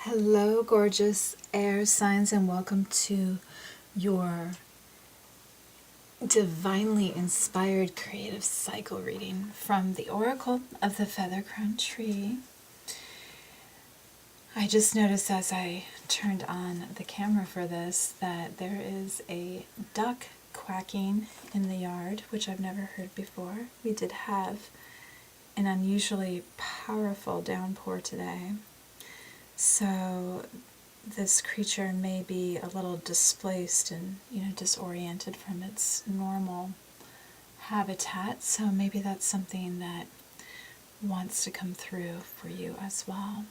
Hello, gorgeous air signs, and welcome to your divinely inspired creative cycle reading from the Oracle of the Feather Crown Tree. I just noticed as I turned on the camera for this that there is a duck quacking in the yard, which I've never heard before. We did have an unusually powerful downpour today. So this creature may be a little displaced and, disoriented from its normal habitat. So maybe that's something that wants to come through for you as well.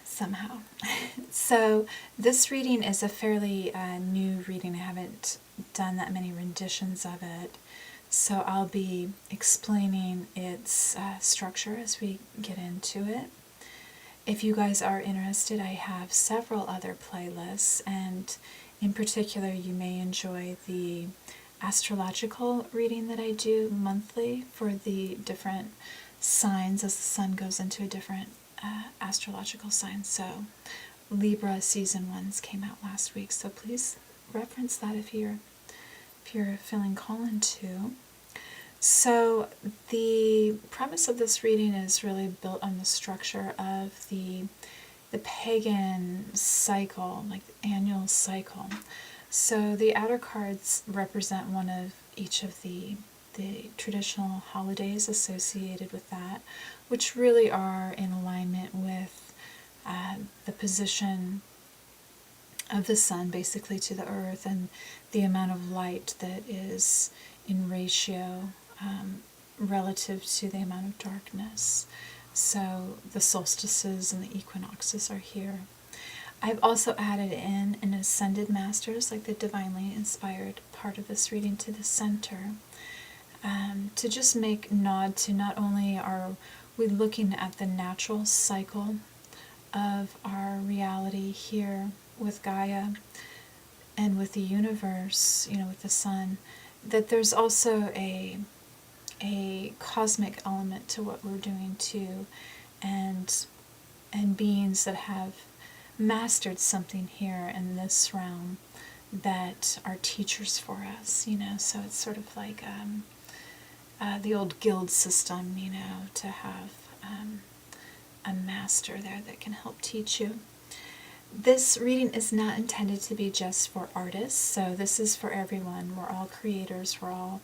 Somehow. So this reading is a fairly new reading. I haven't done that many renditions of it. So I'll be explaining its structure as we get into it. If you guys are interested, I have several other playlists, and in particular you may enjoy the astrological reading that I do monthly for the different signs as the sun goes into a different astrological sign. So Libra season 1s came out last week, so please reference that if you're feeling called to. So the premise of this reading is really built on the structure of the pagan cycle, like the annual cycle. So the outer cards represent one of each of the traditional holidays associated with that, which really are in alignment with the position of the sun basically to the earth and the amount of light that is in ratio relative to the amount of darkness. So the solstices and the equinoxes are here. I've also added in an ascended masters, like the divinely inspired part of this reading, to the center, to just make nod to not only are we looking at the natural cycle of our reality here with Gaia and with the universe, with the sun, that there's also a cosmic element to what we're doing too, and beings that have mastered something here in this realm that are teachers for us, so it's sort of like the old guild system, to have a master there that can help teach you. This reading is not intended to be just for artists, so this is for everyone. We're all creators, we're all,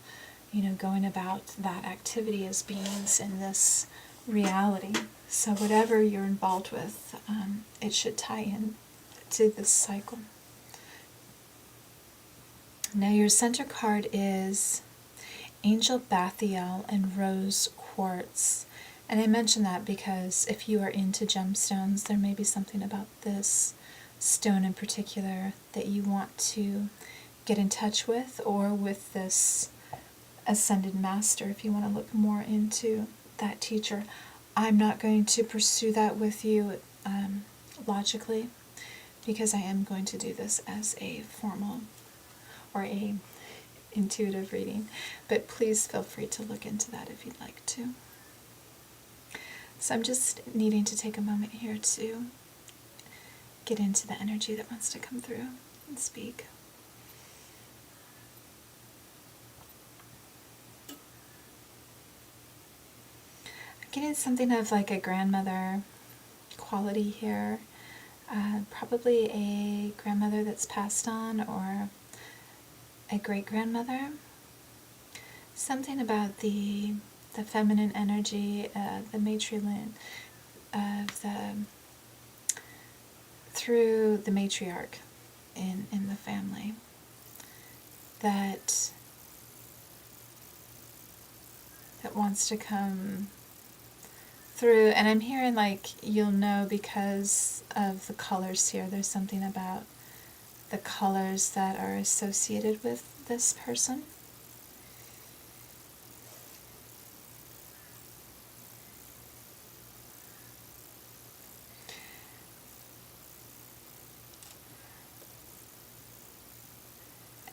going about that activity as beings in this reality. So whatever you're involved with, it should tie in to this cycle. Now your center card is Angel Bathiel and Rose Quartz. And I mention that because if you are into gemstones, there may be something about this stone in particular that you want to get in touch with, or with this ascended master if you want to look more into that teacher. I'm not going to pursue that with you logically, because I am going to do this as a formal or a intuitive reading, but please feel free to look into that if you'd like to. So I'm just needing to take a moment here to get into the energy that wants to come through and speak. I'm getting something of like a grandmother quality here, probably a grandmother that's passed on, or a great-grandmother. Something about the feminine energy, the matriline of through the matriarch in the family, that wants to come through. And I'm hearing like you'll know because of the colors here. There's something about the colors that are associated with this person.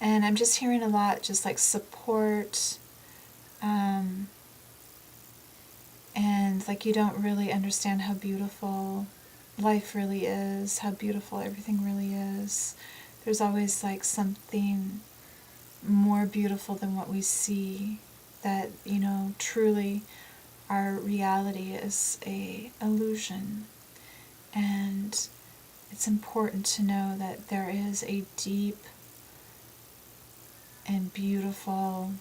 And I'm just hearing a lot, just like support, and like you don't really understand how beautiful life really is, how beautiful everything really is. There's always like something more beautiful than what we see, that, truly our reality is a illusion. And it's important to know that there is a deep and beautiful,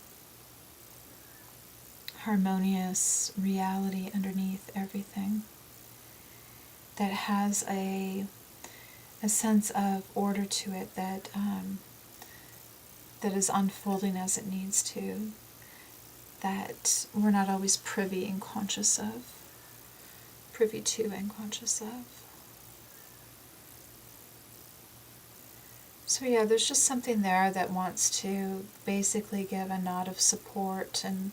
harmonious reality underneath everything that has a sense of order to it, that is unfolding as it needs to, that we're not always privy to and conscious of. So yeah, there's just something there that wants to basically give a nod of support and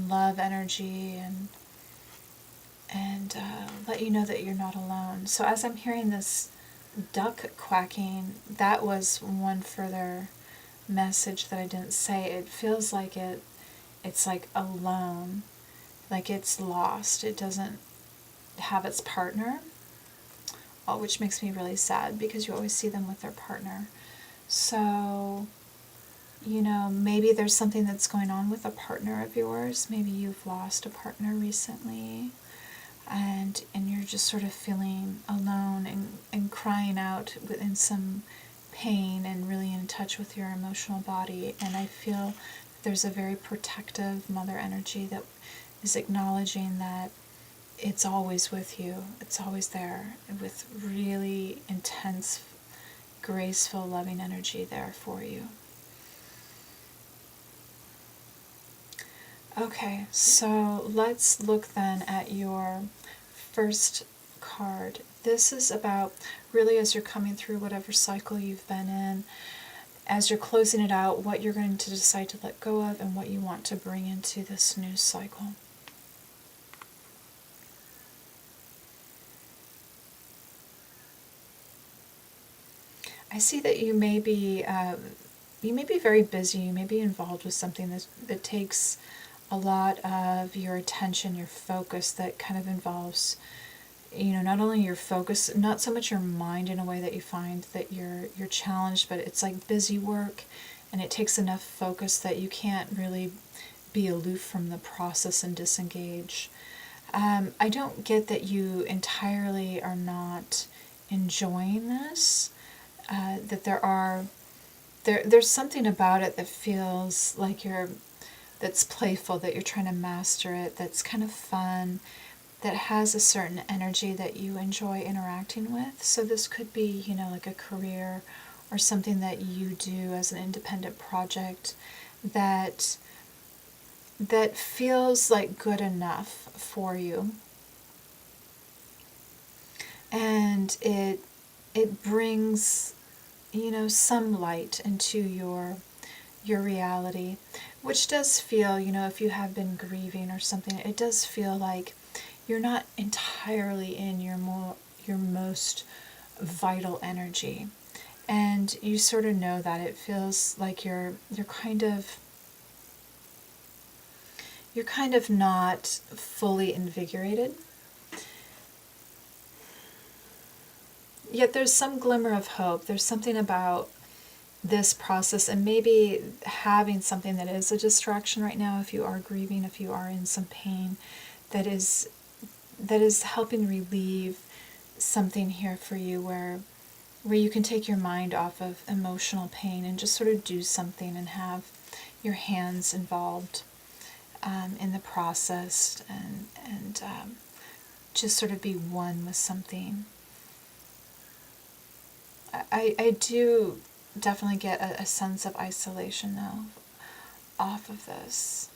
love energy, and let you know that you're not alone. So as I'm hearing this duck quacking, that was one further message that I didn't say. It feels like it's like alone, like it's lost. It doesn't have its partner, which makes me really sad, because you always see them with their partner. So, maybe there's something that's going on with a partner of yours. Maybe you've lost a partner recently, and you're just sort of feeling alone and crying out in some pain and really in touch with your emotional body. And I feel there's a very protective mother energy that is acknowledging that it's always with you. It's always there, with really intense, graceful, loving energy there for you. Okay, so let's look then at your first card. This is about, really, as you're coming through whatever cycle you've been in, as you're closing it out, what you're going to decide to let go of and what you want to bring into this new cycle. I see that you may be very busy. You may be involved with something that takes a lot of your attention, your focus, that kind of involves, not only your focus, not so much your mind in a way that you find that you're challenged, but it's like busy work, and it takes enough focus that you can't really be aloof from the process and disengage. I don't get that you entirely are not enjoying this. That there's something about it that feels like that's playful, that you're trying to master it, that's kind of fun, that has a certain energy that you enjoy interacting with. So this could be, like a career or something that you do as an independent project that feels like good enough for you. And it brings, some light into your reality, which does feel, if you have been grieving or something, it does feel like you're not entirely in your most vital energy. And you sort of know that. It feels like you're kind of not fully invigorated. Yet there's some glimmer of hope. There's something about this process, and maybe having something that is a distraction right now, if you are grieving, if you are in some pain, that is helping relieve something here for you, where you can take your mind off of emotional pain and just sort of do something and have your hands involved in the process, and just sort of be one with something. I do definitely get a sense of isolation, though, off of this.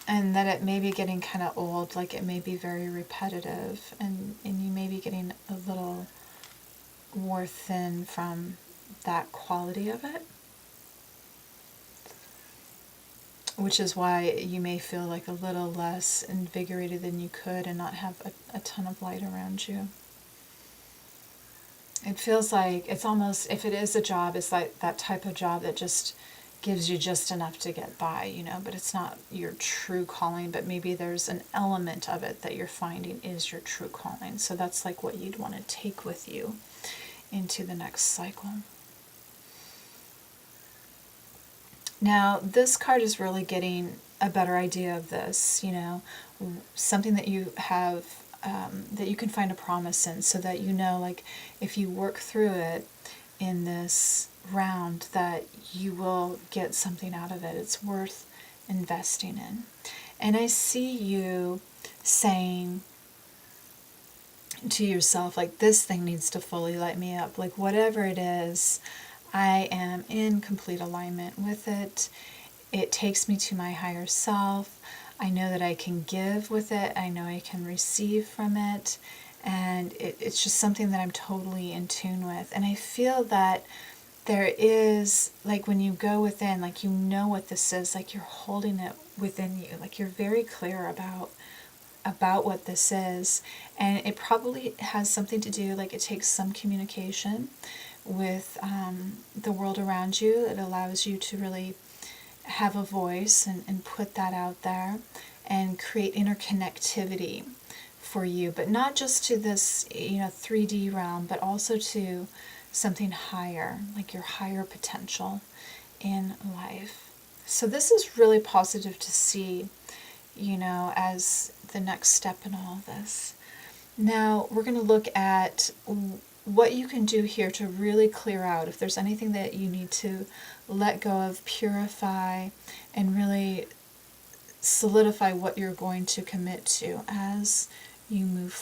And that it may be getting kind of old, like it may be very repetitive, and you may be getting a little wore thin from that quality of it. Which is why you may feel like a little less invigorated than you could and not have a ton of light around you. It feels like it's almost, if it is a job, it's like that type of job that just gives you just enough to get by, you know, but it's not your true calling, but maybe there's an element of it that you're finding is your true calling. So that's like what you'd want to take with you into the next cycle. Now, this card is really getting a better idea of this, you know, something that you have, that you can find a promise in, so that you know, like, if you work through it in this round, that you will get something out of it. It's worth investing in. And I see you saying to yourself, like, this thing needs to fully light me up. Like, whatever it is, I am in complete alignment with it. It takes me to my higher self. I know that I can give with it. I know I can receive from it. And it's just something that I'm totally in tune with. And I feel that there is, like, when you go within, like, you know what this is, like, you're holding it within you. Like, you're very clear about what this is. And it probably has something to do, like, it takes some communication with the world around you. It allows you to really have a voice and put that out there and create interconnectivity for you, but not just to this, you know, 3D realm, but also to something higher, like your higher potential in life. So this is really positive to see, you know, as the next step in all of this. Now we're going to look at what you can do here to really clear out, if there's anything that you need to let go of, purify, and really solidify what you're going to commit to as you move